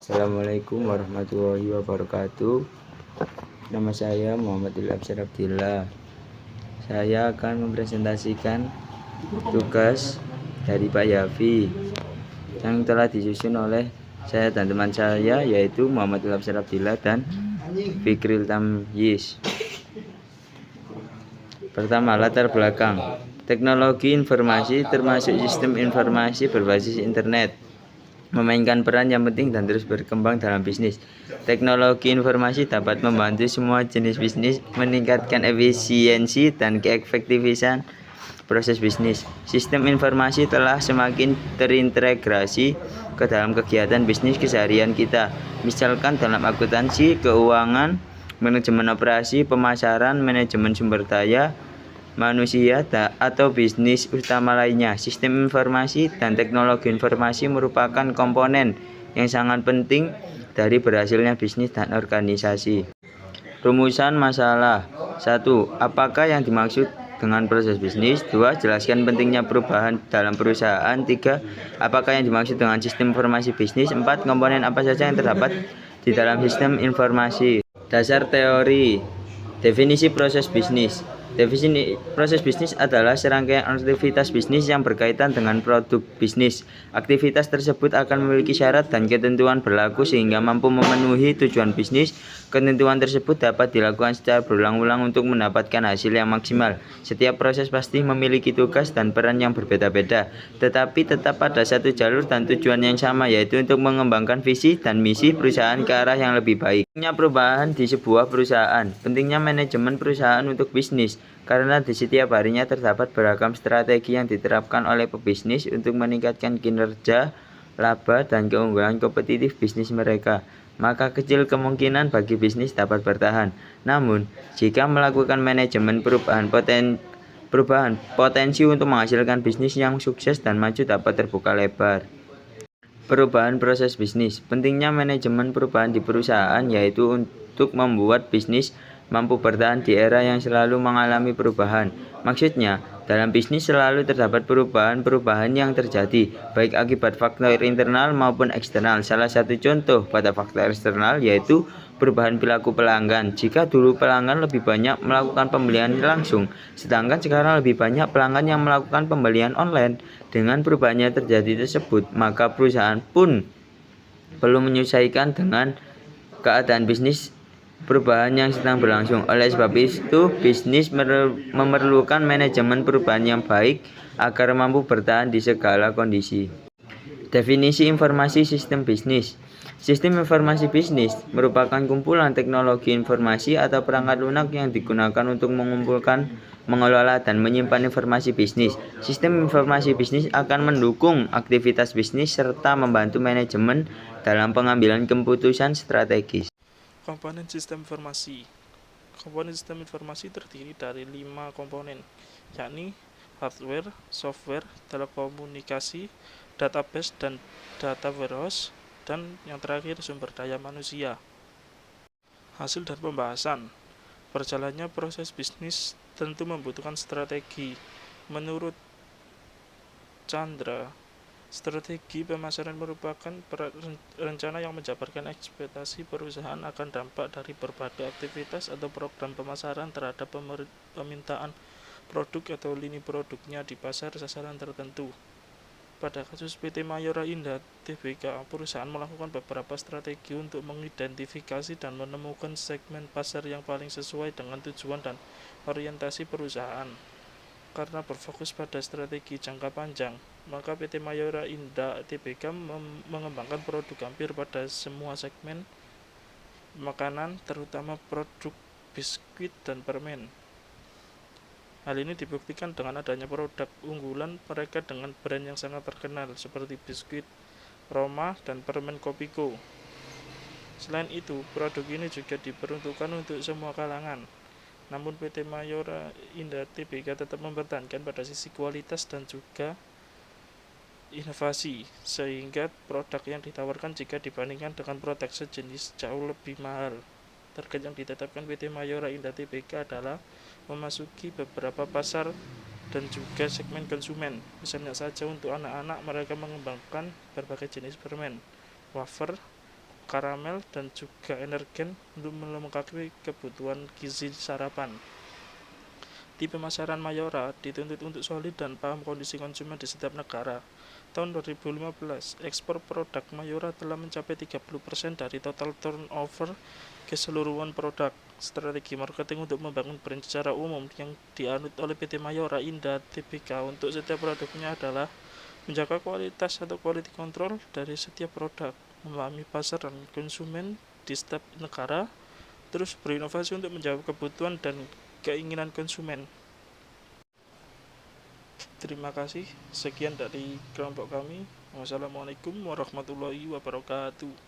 Assalamualaikum warahmatullahi wabarakatuh. Nama saya Muhammad Ilham Syarabdillah. Saya akan mempresentasikan tugas dari Pak Yafi yang telah disusun oleh saya dan teman saya, yaitu Muhammad Ilham Syarabdillah dan Fikril Tamyiz. Pertama, latar belakang. Teknologi informasi termasuk sistem informasi berbasis internet memainkan peran yang penting dan terus berkembang dalam bisnis. Teknologi informasi dapat membantu semua jenis bisnis meningkatkan efisiensi dan keefektifan proses bisnis. Sistem informasi telah semakin terintegrasi ke dalam kegiatan bisnis keseharian kita. Misalkan dalam akuntansi, keuangan, manajemen operasi, pemasaran, manajemen sumber daya manusia atau bisnis utama lainnya. Sistem informasi dan teknologi informasi merupakan komponen yang sangat penting dari berhasilnya bisnis dan organisasi. Rumusan masalah. 1. Apakah yang dimaksud dengan proses bisnis? 2. Jelaskan pentingnya perubahan dalam perusahaan. 3. Apakah yang dimaksud dengan sistem informasi bisnis? 4. Komponen apa saja yang terdapat di dalam sistem informasi? Dasar teori. Definisi proses bisnis. Definisi proses bisnis adalah serangkaian aktivitas bisnis yang berkaitan dengan produk bisnis. Aktivitas tersebut akan memiliki syarat dan ketentuan berlaku sehingga mampu memenuhi tujuan bisnis. Ketentuan tersebut dapat dilakukan secara berulang-ulang untuk mendapatkan hasil yang maksimal. Setiap proses pasti memiliki tugas dan peran yang berbeda-beda, tetapi tetap pada satu jalur dan tujuan yang sama, yaitu untuk mengembangkan visi dan misi perusahaan ke arah yang lebih baik. Pentingnya perubahan di sebuah perusahaan. Pentingnya manajemen perusahaan untuk bisnis, karena di setiap harinya terdapat beragam strategi yang diterapkan oleh pebisnis untuk meningkatkan kinerja, laba, dan keunggulan kompetitif bisnis mereka. Maka kecil kemungkinan bagi bisnis dapat bertahan. Namun, jika melakukan manajemen perubahan, potensi untuk menghasilkan bisnis yang sukses dan maju dapat terbuka lebar. Perubahan proses bisnis. Pentingnya manajemen perubahan di perusahaan, yaitu untuk membuat bisnis mampu bertahan di era yang selalu mengalami perubahan. Maksudnya, dalam bisnis selalu terdapat perubahan-perubahan yang terjadi, baik akibat faktor internal maupun eksternal. Salah satu contoh pada faktor eksternal yaitu perubahan perilaku pelanggan. Jika dulu pelanggan lebih banyak melakukan pembelian langsung, sedangkan sekarang lebih banyak pelanggan yang melakukan pembelian online. Dengan perubahannya terjadi tersebut, maka perusahaan pun perlu menyesuaikan dengan keadaan bisnis perubahan yang sedang berlangsung. Oleh sebab itu, bisnis memerlukan manajemen perubahan yang baik agar mampu bertahan di segala kondisi. Definisi informasi sistem bisnis. Sistem informasi bisnis merupakan kumpulan teknologi informasi atau perangkat lunak yang digunakan untuk mengumpulkan, mengelola, dan menyimpan informasi bisnis. Sistem informasi bisnis akan mendukung aktivitas bisnis serta membantu manajemen dalam pengambilan keputusan strategis. Komponen sistem informasi. Komponen sistem informasi terdiri dari 5 komponen, yakni hardware, software, telekomunikasi, database dan data warehouse, dan yang terakhir sumber daya manusia. Hasil dan pembahasan. Berjalannya proses bisnis tentu membutuhkan strategi. Menurut Chandra, strategi pemasaran merupakan rencana yang menjabarkan ekspektasi perusahaan akan dampak dari berbagai aktivitas atau program pemasaran terhadap permintaan produk atau lini produknya di pasar sasaran tertentu. Pada kasus PT Mayora Indah Tbk, perusahaan melakukan beberapa strategi untuk mengidentifikasi dan menemukan segmen pasar yang paling sesuai dengan tujuan dan orientasi perusahaan. Karena berfokus pada strategi jangka panjang, maka PT Mayora Indah Tbk mengembangkan produk hampir pada semua segmen makanan, terutama produk biskuit dan permen. Hal ini dibuktikan dengan adanya produk unggulan mereka dengan brand yang sangat terkenal seperti biskuit Roma dan permen Kopiko. Selain itu, produk ini juga diperuntukkan untuk semua kalangan. Namun PT Mayora Indah Tbk tetap mempertahankan pada sisi kualitas dan juga inovasi, sehingga produk yang ditawarkan jika dibandingkan dengan produk sejenis jauh lebih mahal. Target yang ditetapkan PT Mayora Indah Tbk adalah memasuki beberapa pasar dan juga segmen konsumen. Misalnya saja untuk anak-anak, mereka mengembangkan berbagai jenis permen, wafer, karamel, dan juga energen untuk melengkapi kebutuhan gizi sarapan. Di pemasaran Mayora dituntut untuk solid dan paham kondisi konsumen di setiap negara. Tahun 2015, ekspor produk Mayora telah mencapai 30% dari total turnover keseluruhan produk. Strategi marketing untuk membangun brand secara umum yang dianut oleh PT Mayora Indah Tbk untuk setiap produknya adalah menjaga kualitas atau quality control dari setiap produk, memahami pasar dan konsumen di setiap negara, terus berinovasi untuk menjawab kebutuhan dan keinginan konsumen. Terima kasih. Sekian dari kelompok kami. Wassalamualaikum warahmatullahi wabarakatuh.